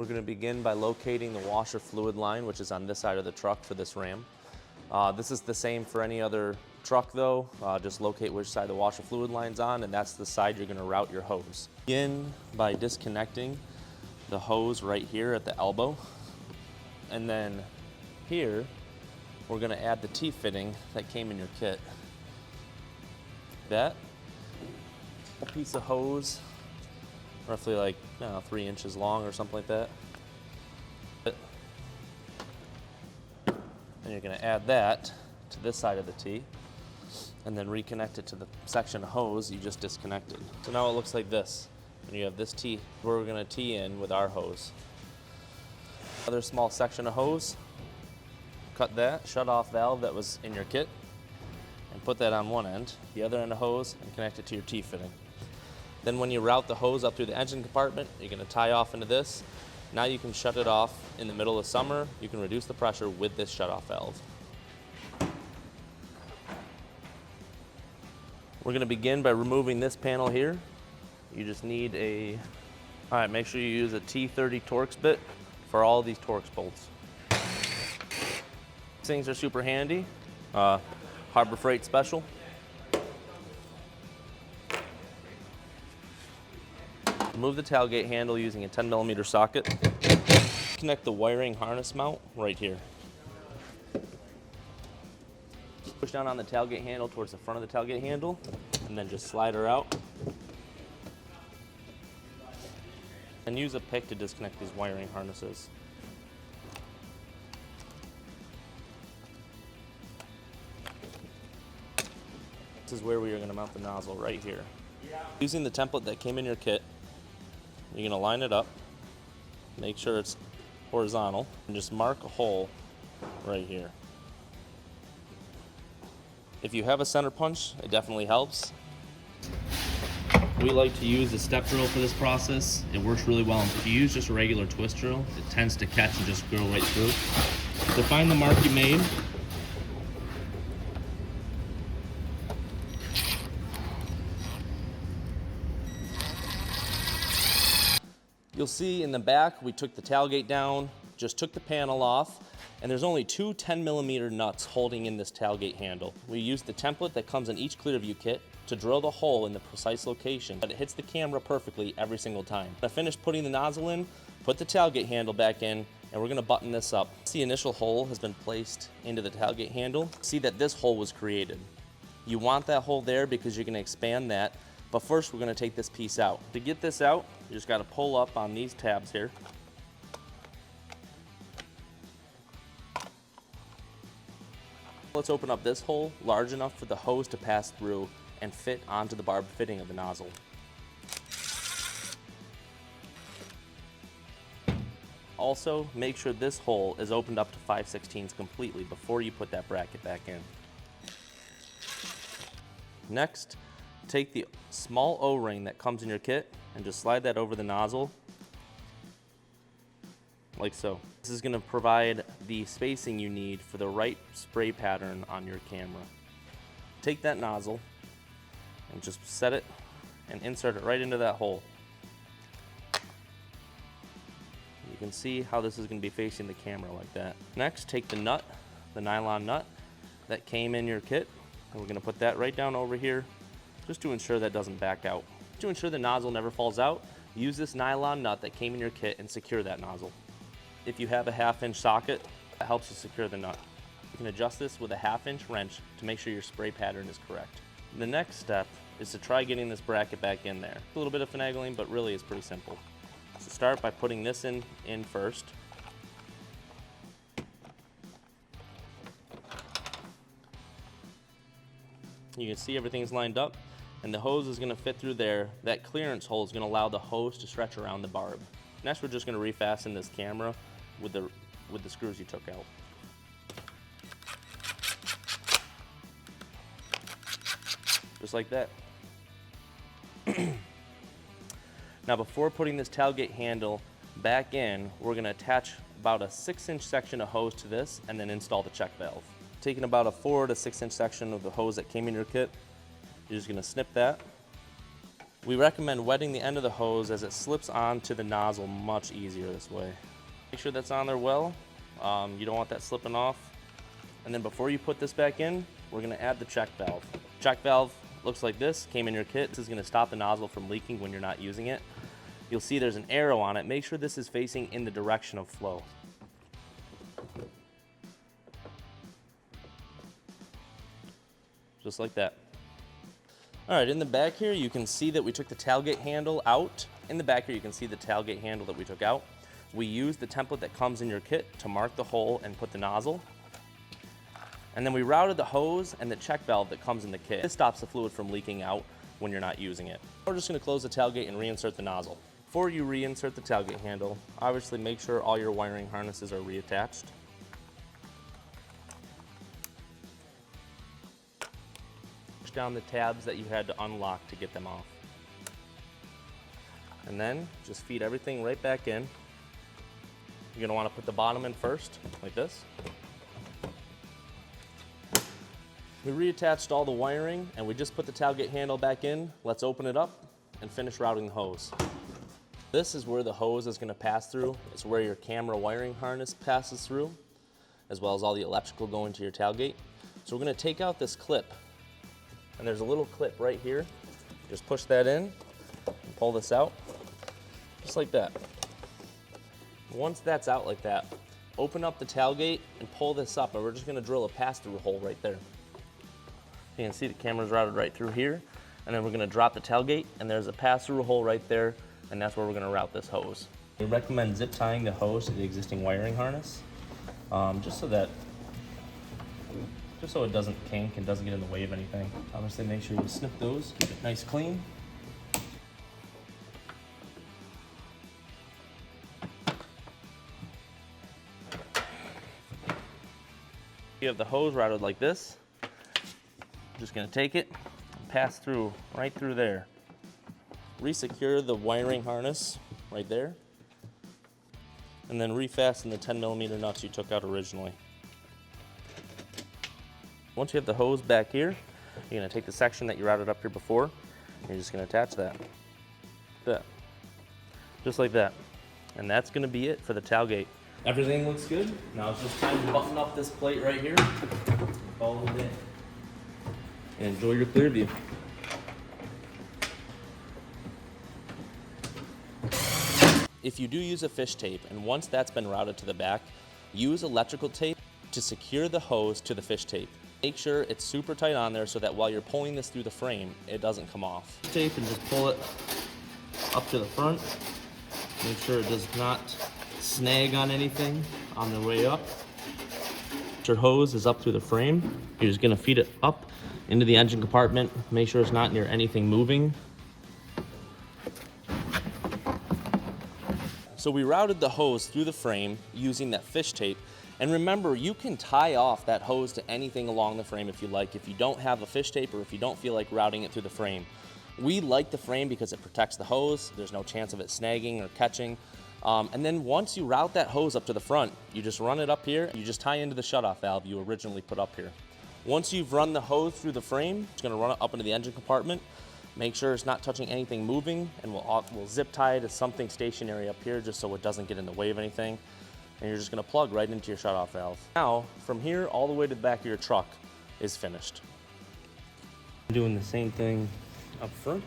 We're going to begin by locating the washer fluid line, which is on this side of the truck for this Ram. This is the same for any other truck though. Just locate which side the washer fluid line's on, and that's the side you're going to route your hose. Begin by disconnecting the hose right here at the elbow. And then here, we're going to add the T-fitting that came in your kit. That a piece of hose, roughly like 3 inches long or something like that. And you're going to add that to this side of the T, and then reconnect it to the section of hose you just disconnected. So now it looks like this. And you have this T where we're going to tee in with our hose. Another small section of hose, cut that shut-off valve that was in your kit, and put that on one end, the other end of hose, and connect it to your T-fitting. Then when you route the hose up through the engine compartment, you're going to tie off into this. Now you can shut it off in the middle of summer. You can reduce the pressure with this shut-off valve. We're going to begin by removing this panel here. You just need make sure you use a T30 Torx bit for all these Torx bolts. These things are super handy. Harbor Freight special. Remove the tailgate handle using a 10mm socket. Connect the wiring harness mount right here. Push down on the tailgate handle towards the front of the tailgate handle, and then just slide her out. And use a pick to disconnect these wiring harnesses. This is where we are going to mount the nozzle, right here. Using the template that came in your kit, you're going to line it up, make sure it's horizontal, and just mark a hole right here. If you have a center punch, it definitely helps. We like to use a step drill for this process. It works really well. If you use just a regular twist drill, it tends to catch and just drill right through. To find the mark you made, you'll see in the back, we took the tailgate down, just took the panel off, and there's only two 10mm nuts holding in this tailgate handle. We used the template that comes in each ClearVU kit to drill the hole in the precise location, but it hits the camera perfectly every single time. When I finished putting the nozzle in, put the tailgate handle back in, and we're gonna button this up. The initial hole has been placed into the tailgate handle. See that this hole was created. You want that hole there because you're gonna expand that, but first we're gonna take this piece out. To get this out, you just gotta pull up on these tabs here. Let's open up this hole large enough for the hose to pass through and fit onto the barb fitting of the nozzle. Also, make sure this hole is opened up to 5/16 completely before you put that bracket back in. Next, take the small O-ring that comes in your kit and just slide that over the nozzle, like so. This is going to provide the spacing you need for the right spray pattern on your camera. Take that nozzle and just set it and insert it right into that hole. You can see how this is going to be facing the camera like that. Next, take the nut, the nylon nut that came in your kit, and we're going to put that right down over here just to ensure that doesn't back out. To ensure the nozzle never falls out, use this nylon nut that came in your kit and secure that nozzle. If you have a 1/2-inch socket, that helps you secure the nut. You can adjust this with a 1/2-inch wrench to make sure your spray pattern is correct. The next step is to try getting this bracket back in there. A little bit of finagling, but really it's pretty simple. So start by putting this in first. You can see everything's lined up, and the hose is going to fit through there. That clearance hole is going to allow the hose to stretch around the barb. Next, we're just going to refasten this camera with the screws you took out. Just like that. Now, before putting this tailgate handle back in, we're going to attach about a 6-inch section of hose to this and then install the check valve. Taking about a 4 to 6-inch section of the hose that came in your kit, you're just going to snip that We recommend wetting the end of the hose as it slips onto the nozzle much easier this way. Make sure that's on there well. You don't want that slipping off. And then before you put this back in, we're gonna add the check valve. Check valve looks like this, came in your kit. This is gonna stop the nozzle from leaking when you're not using it. You'll see there's an arrow on it. Make sure this is facing in the direction of flow. Just like that. All right, in the back here, you can see that we took the tailgate handle out. In the back here, you can see the tailgate handle that we took out. We used the template that comes in your kit to mark the hole and put the nozzle. And then we routed the hose and the check valve that comes in the kit. This stops the fluid from leaking out when you're not using it. We're just gonna close the tailgate and reinsert the nozzle. Before you reinsert the tailgate handle, obviously make sure all your wiring harnesses are reattached. Push down the tabs that you had to unlock to get them off. And then just feed everything right back in. You're gonna wanna put the bottom in first, like this. We reattached all the wiring and we just put the tailgate handle back in. Let's open it up and finish routing the hose. This is where the hose is gonna pass through. It's where your camera wiring harness passes through, as well as all the electrical going to your tailgate. So we're gonna take out this clip, and there's a little clip right here. Just push that in and pull this out, just like that. Once that's out like that, open up the tailgate and pull this up, and we're just gonna drill a pass-through hole right there. You can see the camera's routed right through here, and then we're gonna drop the tailgate, and there's a pass-through hole right there, and that's where we're gonna route this hose. We recommend zip tying the hose to the existing wiring harness, just so it doesn't kink and doesn't get in the way of anything. Obviously, make sure you snip those, keep it nice clean. You have the hose routed like this. Just gonna take it and pass through right through there. Resecure the wiring harness right there, and then refasten the 10mm nuts you took out originally. Once you have the hose back here, you're gonna take the section that you routed up here before, and you're just gonna attach that. Just like that. And that's gonna be it for the tailgate. Everything looks good. Now it's just time to button up this plate right here. Follow it in. And enjoy your ClearVU. If you do use a fish tape, and once that's been routed to the back, use electrical tape to secure the hose to the fish tape. Make sure it's super tight on there so that while you're pulling this through the frame, it doesn't come off. Tape and just pull it up to the front. Make sure it does not snag on anything on the way up. Your hose is up through the frame. You're just gonna feed it up into the engine compartment. Make sure it's not near anything moving. So we routed the hose through the frame using that fish tape. And remember, you can tie off that hose to anything along the frame if you like, if you don't have a fish tape or if you don't feel like routing it through the frame. We like the frame because it protects the hose. There's no chance of it snagging or catching. And then once you route that hose up to the front, you just run it up here. You just tie into the shutoff valve you originally put up here. Once you've run the hose through the frame, it's gonna run it up into the engine compartment. Make sure it's not touching anything moving, and we'll zip tie it to something stationary up here just so it doesn't get in the way of anything. And you're just gonna plug right into your shutoff valve. Now, from here all the way to the back of your truck is finished. Doing the same thing up front.